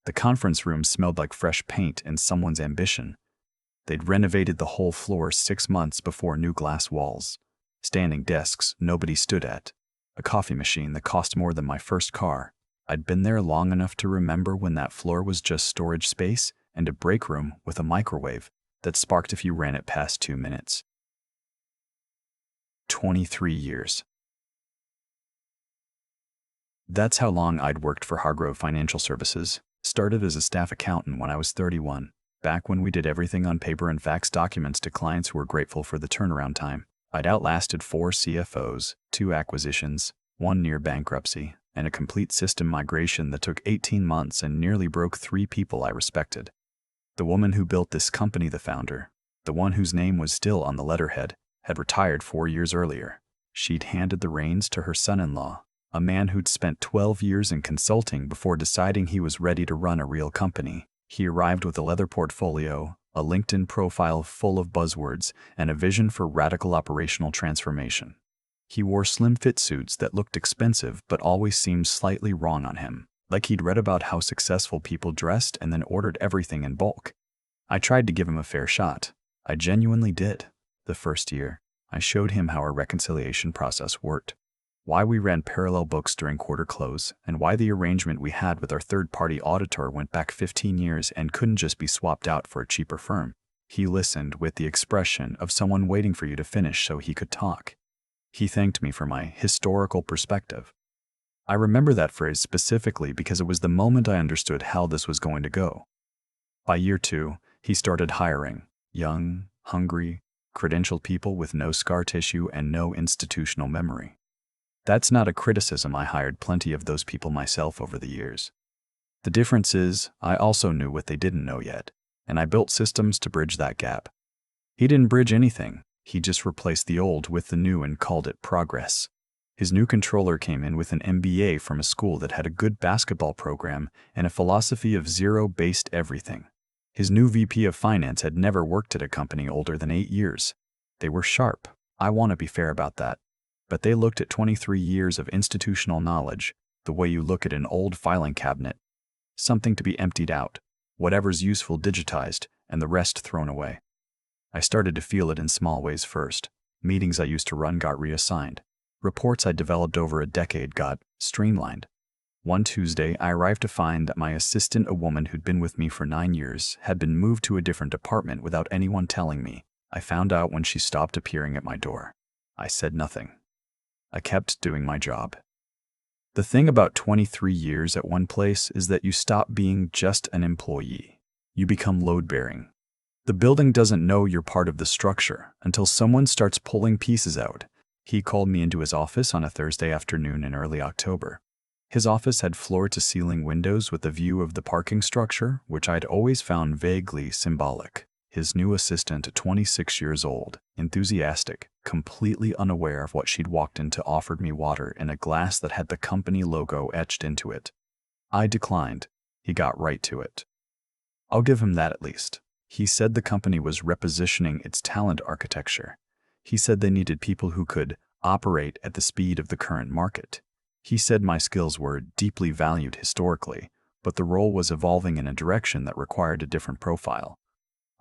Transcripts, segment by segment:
The conference room smelled like fresh paint and someone's ambition. They'd renovated the whole floor 6 months before new glass walls. Standing desks nobody stood at. A coffee machine that cost more than my first car. I'd been there long enough to remember when that floor was just storage space and a break room with a microwave that sparked if you ran it past 2 minutes. 23 years. That's how long I'd worked for Hargrove Financial Services. Started as a staff accountant when I was 31, back when we did everything on paper and faxed documents to clients who were grateful for the turnaround time. I'd outlasted 4 CFOs, 2 acquisitions, 1 near bankruptcy, and a complete system migration that took 18 months and nearly broke 3 people I respected. The woman who built this company, the founder, the one whose name was still on the letterhead, had retired 4 years earlier. She'd handed the reins to her son-in-law, a man who'd spent 12 years in consulting before deciding he was ready to run a real company. He arrived with a leather portfolio, a LinkedIn profile full of buzzwords, and a vision for radical operational transformation. He wore slim-fit suits that looked expensive but always seemed slightly wrong on him, like he'd read about how successful people dressed and then ordered everything in bulk. I tried to give him a fair shot. I genuinely did. The first year, I showed him how our reconciliation process worked, why we ran parallel books during quarter close, and why the arrangement we had with our third-party auditor went back 15 years and couldn't just be swapped out for a cheaper firm. He listened with the expression of someone waiting for you to finish so he could talk. He thanked me for my historical perspective. I remember that phrase specifically because it was the moment I understood how this was going to go. By year 2, he started hiring young, hungry, credentialed people with no scar tissue and no institutional memory. That's not a criticism. I hired plenty of those people myself over the years. The difference is, I also knew what they didn't know yet, and I built systems to bridge that gap. He didn't bridge anything. He just replaced the old with the new and called it progress. His new controller came in with an MBA from a school that had a good basketball program and a philosophy of zero-based everything. His new VP of finance had never worked at a company older than 8 years. They were sharp. I want to be fair about that. But they looked at 23 years of institutional knowledge, the way you look at an old filing cabinet. Something to be emptied out, whatever's useful digitized, and the rest thrown away. I started to feel it in small ways first. Meetings I used to run got reassigned. Reports I developed over a decade got streamlined. One Tuesday, I arrived to find that my assistant, a woman who'd been with me for 9 years, had been moved to a different department without anyone telling me. I found out when she stopped appearing at my door. I said nothing. I kept doing my job. The thing about 23 years at one place is that you stop being just an employee. You become load-bearing. The building doesn't know you're part of the structure until someone starts pulling pieces out. He called me into his office on a Thursday afternoon in early October. His office had floor-to-ceiling windows with a view of the parking structure, which I'd always found vaguely symbolic. His new assistant, 26 years old, enthusiastic, completely unaware of what she'd walked into, offered me water in a glass that had the company logo etched into it. I declined. He got right to it. I'll give him that at least. He said the company was repositioning its talent architecture. He said they needed people who could operate at the speed of the current market. He said my skills were deeply valued historically, but the role was evolving in a direction that required a different profile.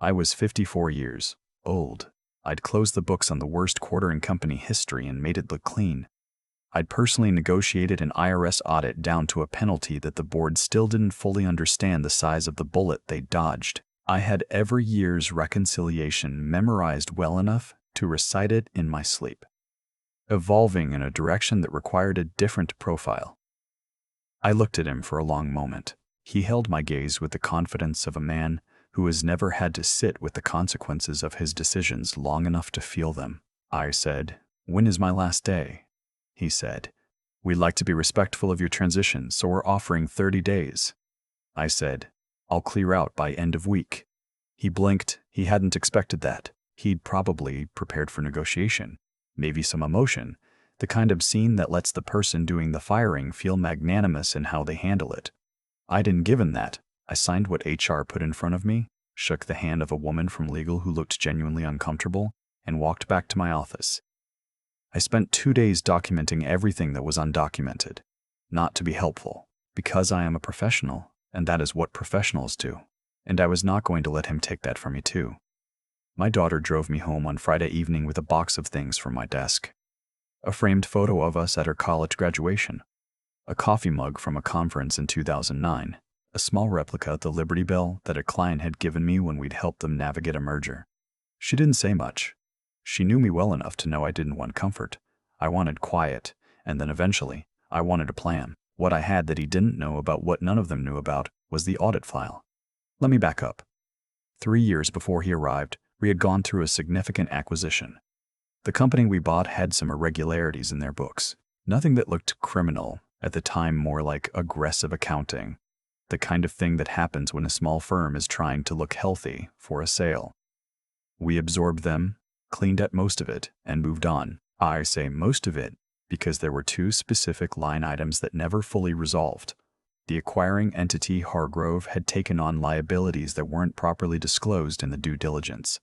I was 54 years old. I'd closed the books on the worst quarter in company history and made it look clean. I'd personally negotiated an IRS audit down to a penalty that the board still didn't fully understand the size of the bullet they dodged. I had every year's reconciliation memorized well enough to recite it in my sleep, evolving in a direction that required a different profile. I looked at him for a long moment. He held my gaze with the confidence of a man who has never had to sit with the consequences of his decisions long enough to feel them. I said, "When is my last day?" He said, "We'd like to be respectful of your transition, so we're offering 30 days. I said, "I'll clear out by end of week." He blinked. He hadn't expected that. He'd probably prepared for negotiation, maybe some emotion, the kind of scene that lets the person doing the firing feel magnanimous in how they handle it. I didn't give him that. I signed what HR put in front of me, shook the hand of a woman from legal who looked genuinely uncomfortable, and walked back to my office. I spent 2 days documenting everything that was undocumented. Not to be helpful, because I am a professional, and that is what professionals do. And I was not going to let him take that from me too. My daughter drove me home on Friday evening with a box of things from my desk. A framed photo of us at her college graduation, a coffee mug from a conference in 2009, a small replica of the Liberty Bell that a client had given me when we'd helped them navigate a merger. She didn't say much. She knew me well enough to know I didn't want comfort. I wanted quiet, and then eventually, I wanted a plan. What I had that he didn't know about what none of them knew about was the audit file. Let me back up. 3 years before he arrived, we had gone through a significant acquisition. The company we bought had some irregularities in their books. Nothing that looked criminal, at the time more like aggressive accounting. The kind of thing that happens when a small firm is trying to look healthy for a sale. We absorbed them, cleaned at most of it, and moved on. I say most of it because there were 2 specific line items that never fully resolved. The acquiring entity Hargrove had taken on liabilities that weren't properly disclosed in the due diligence.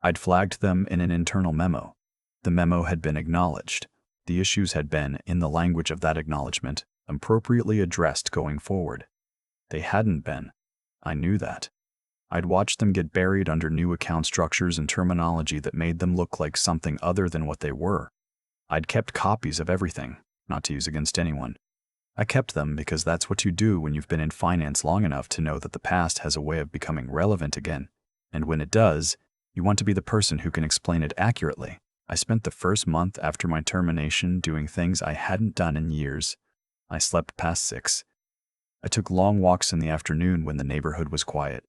I'd flagged them in an internal memo. The memo had been acknowledged. The issues had been, in the language of that acknowledgement, appropriately addressed going forward. They hadn't been. I knew that. I'd watched them get buried under new account structures and terminology that made them look like something other than what they were. I'd kept copies of everything, not to use against anyone. I kept them because that's what you do when you've been in finance long enough to know that the past has a way of becoming relevant again. And when it does, you want to be the person who can explain it accurately. I spent the first month after my termination doing things I hadn't done in years. I slept past 6. I took long walks in the afternoon when the neighborhood was quiet.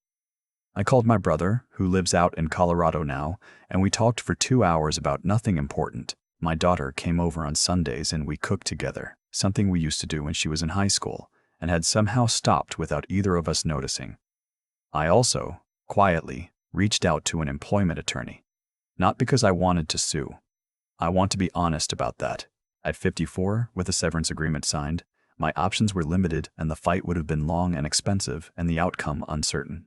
I called my brother, who lives out in Colorado now, and we talked for 2 hours about nothing important. My daughter came over on Sundays and we cooked together, something we used to do when she was in high school, and had somehow stopped without either of us noticing. I also, quietly, reached out to an employment attorney. Not because I wanted to sue. I want to be honest about that. At 54, with a severance agreement signed, my options were limited and the fight would have been long and expensive and the outcome uncertain.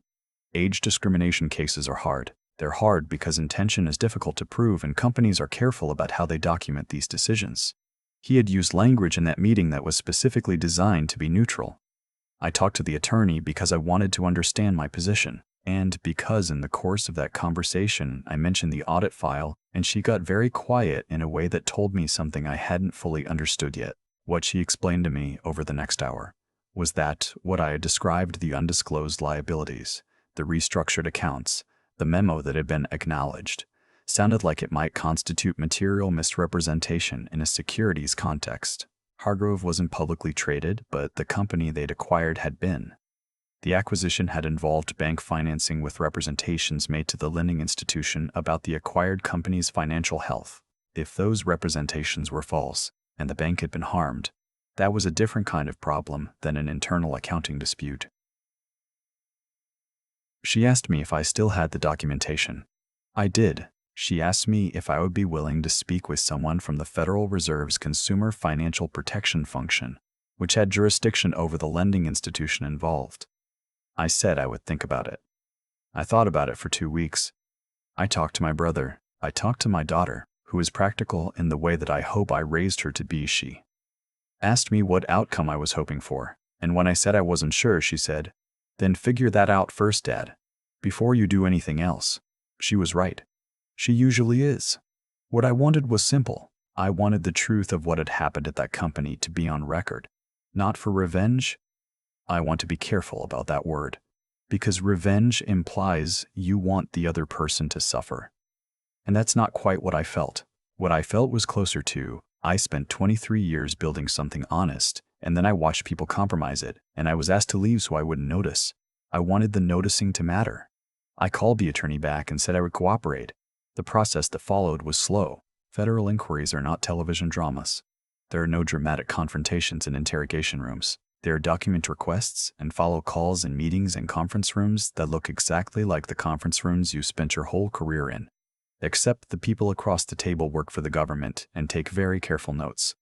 Age discrimination cases are hard. They're hard because intention is difficult to prove and companies are careful about how they document these decisions. He had used language in that meeting that was specifically designed to be neutral. I talked to the attorney because I wanted to understand my position, and because in the course of that conversation I mentioned the audit file and she got very quiet in a way that told me something I hadn't fully understood yet. What she explained to me over the next hour was that what I had described, the undisclosed liabilities, the restructured accounts, the memo that had been acknowledged, sounded like it might constitute material misrepresentation in a securities context. Hargrove wasn't publicly traded, but the company they'd acquired had been. The acquisition had involved bank financing with representations made to the lending institution about the acquired company's financial health. If those representations were false, and the bank had been harmed, that was a different kind of problem than an internal accounting dispute. She asked me if I still had the documentation. I did. She asked me if I would be willing to speak with someone from the Federal Reserve's Consumer Financial Protection Function, which had jurisdiction over the lending institution involved. I said I would think about it. I thought about it for 2 weeks. I talked to my brother. I talked to my daughter, who is practical in the way that I hope I raised her to be. She asked me what outcome I was hoping for, and when I said I wasn't sure, she said, "Then figure that out first, Dad, before you do anything else." She was right. She usually is. What I wanted was simple. I wanted the truth of what had happened at that company to be on record. Not for revenge. I want to be careful about that word, because revenge implies you want the other person to suffer. And that's not quite what I felt. What I felt was closer to, I spent 23 years building something honest, and then I watched people compromise it, and I was asked to leave so I wouldn't notice. I wanted the noticing to matter. I called the attorney back and said I would cooperate. The process that followed was slow. Federal inquiries are not television dramas. There are no dramatic confrontations in interrogation rooms. There are document requests and follow calls in meetings and conference rooms that look exactly like the conference rooms you spent your whole career in. Except the people across the table work for the government and take very careful notes.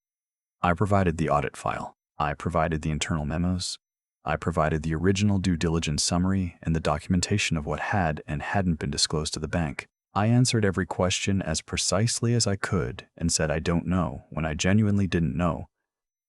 I provided the audit file. I provided the internal memos. I provided the original due diligence summary and the documentation of what had and hadn't been disclosed to the bank. I answered every question as precisely as I could and said I don't know when I genuinely didn't know.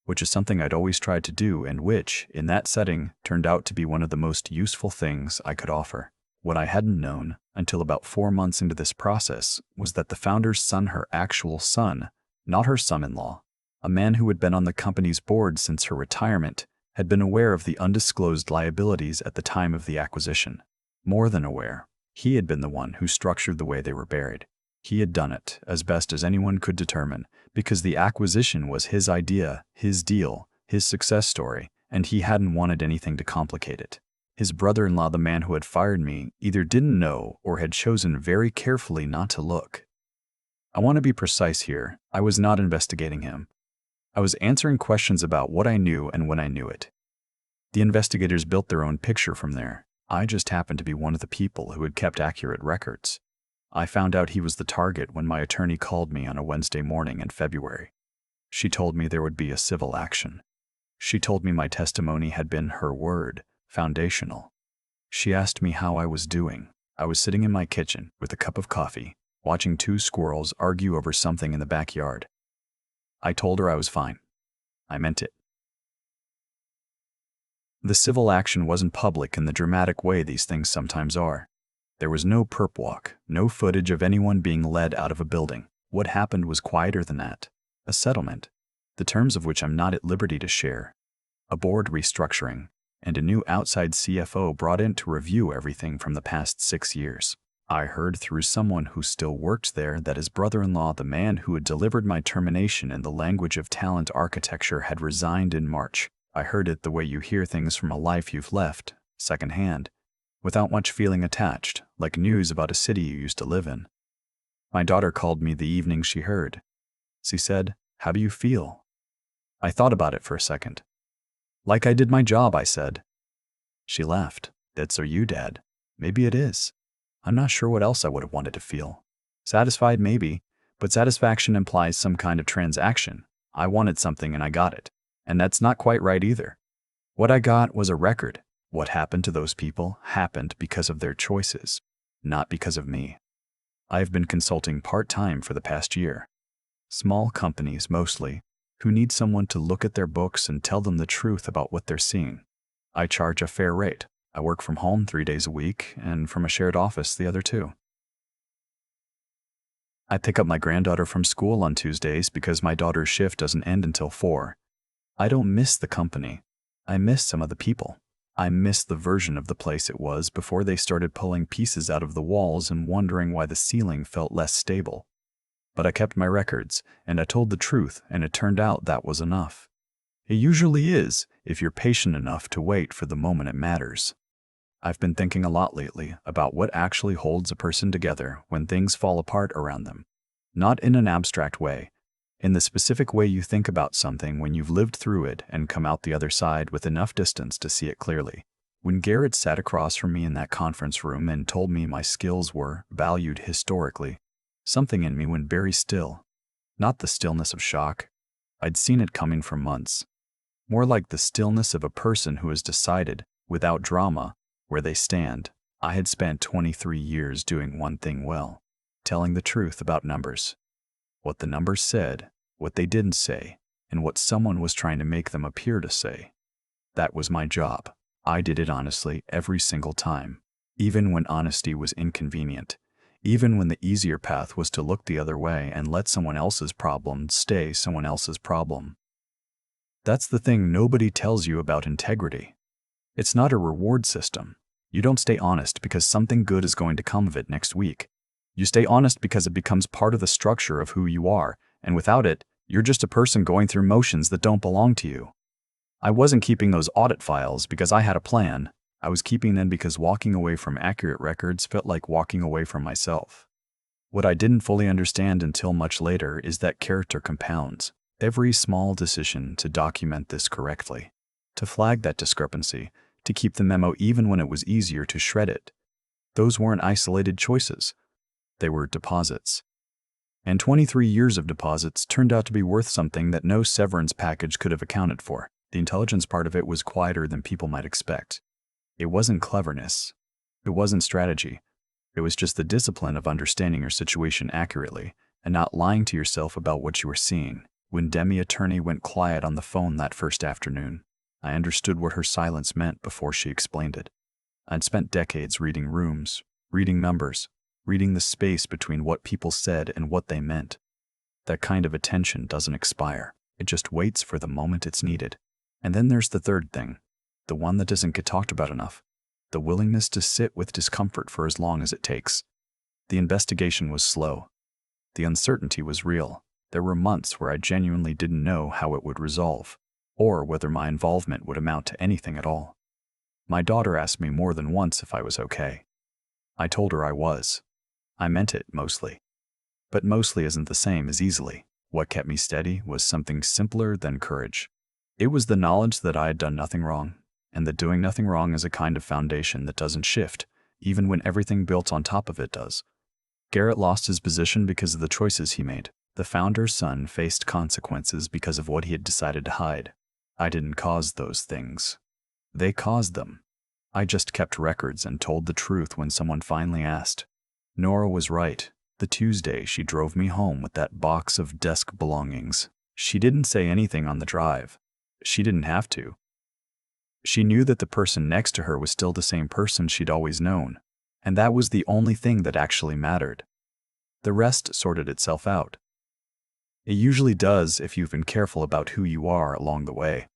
which is something I'd always tried to do and which, in that setting, turned out to be one of the most useful things I could offer. What I hadn't known, until about 4 months into this process, was that the founder's son, her actual son, not her son-in-law, a man who had been on the company's board since her retirement, had been aware of the undisclosed liabilities at the time of the acquisition. More than aware, he had been the one who structured the way they were buried. He had done it, as best as anyone could determine, because the acquisition was his idea, his deal, his success story, and he hadn't wanted anything to complicate it. His brother-in-law, the man who had fired me, either didn't know or had chosen very carefully not to look. I want to be precise here. I was not investigating him. I was answering questions about what I knew and when I knew it. The investigators built their own picture from there. I just happened to be one of the people who had kept accurate records. I found out he was the target when my attorney called me on a Wednesday morning in February. She told me there would be a civil action. She told me my testimony had been, her word, foundational. She asked me how I was doing. I was sitting in my kitchen with a cup of coffee, watching 2 squirrels argue over something in the backyard. I told her I was fine. I meant it. The civil action wasn't public in the dramatic way these things sometimes are. There was no perp walk, no footage of anyone being led out of a building. What happened was quieter than that. A settlement, the terms of which I'm not at liberty to share. A board restructuring, and a new outside CFO brought in to review everything from the past 6 years. I heard through someone who still worked there that his brother-in-law, the man who had delivered my termination in the language of talent architecture, had resigned in March. I heard it the way you hear things from a life you've left, secondhand, without much feeling attached, like news about a city you used to live in. My daughter called me the evening she heard. She said, "How do you feel?" I thought about it for a second. "Like I did my job," I said. She laughed. "That's are you, Dad. Maybe it is. I'm not sure what else I would have wanted to feel. Satisfied, maybe, but satisfaction implies some kind of transaction. I wanted something and I got it. And that's not quite right either. What I got was a record. What happened to those people happened because of their choices, not because of me. I've been consulting part-time for the past year. Small companies, mostly, who need someone to look at their books and tell them the truth about what they're seeing. I charge a fair rate. I work from home 3 days a week and from a shared office the other 2. I pick up my granddaughter from school on Tuesdays because my daughter's shift doesn't end until 4. I don't miss the company. I miss some of the people. I miss the version of the place it was before they started pulling pieces out of the walls and wondering why the ceiling felt less stable. But I kept my records, and I told the truth, and it turned out that was enough. It usually is, if you're patient enough to wait for the moment it matters. I've been thinking a lot lately about what actually holds a person together when things fall apart around them. Not in an abstract way, in the specific way you think about something when you've lived through it and come out the other side with enough distance to see it clearly. When Garrett sat across from me in that conference room and told me my skills were valued historically, something in me went very still. Not the stillness of shock. I'd seen it coming for months. More like the stillness of a person who has decided, without drama, where they stand. I had spent 23 years doing one thing well, telling the truth about numbers. What the numbers said, what they didn't say, and what someone was trying to make them appear to say. That was my job. I did it honestly every single time, even when honesty was inconvenient, even when the easier path was to look the other way and let someone else's problem stay someone else's problem. That's the thing nobody tells you about integrity. It's not a reward system. You don't stay honest because something good is going to come of it next week. You stay honest because it becomes part of the structure of who you are, and without it, you're just a person going through motions that don't belong to you. I wasn't keeping those audit files because I had a plan. I was keeping them because walking away from accurate records felt like walking away from myself. What I didn't fully understand until much later is that character compounds. Every small decision to document this correctly, to flag that discrepancy, to keep the memo even when it was easier to shred it. Those weren't isolated choices. They were deposits. And 23 years of deposits turned out to be worth something that no severance package could have accounted for. The intelligence part of it was quieter than people might expect. It wasn't cleverness. It wasn't strategy. It was just the discipline of understanding your situation accurately and not lying to yourself about what you were seeing. When Demi attorney went quiet on the phone that first afternoon, I understood what her silence meant before she explained it. I'd spent decades reading rooms, reading numbers, reading the space between what people said and what they meant. That kind of attention doesn't expire. It just waits for the moment it's needed. And then there's the third thing, the one that doesn't get talked about enough, the willingness to sit with discomfort for as long as it takes. The investigation was slow. The uncertainty was real. There were months where I genuinely didn't know how it would resolve, or whether my involvement would amount to anything at all. My daughter asked me more than once if I was okay. I told her I was. I meant it, mostly. But mostly isn't the same as easily. What kept me steady was something simpler than courage. It was the knowledge that I had done nothing wrong, and that doing nothing wrong is a kind of foundation that doesn't shift, even when everything built on top of it does. Garrett lost his position because of the choices he made. The founder's son faced consequences because of what he had decided to hide. I didn't cause those things. They caused them. I just kept records and told the truth when someone finally asked. Nora was right. The Tuesday she drove me home with that box of desk belongings. She didn't say anything on the drive. She didn't have to. She knew that the person next to her was still the same person she'd always known, and that was the only thing that actually mattered. The rest sorted itself out. It usually does if you've been careful about who you are along the way.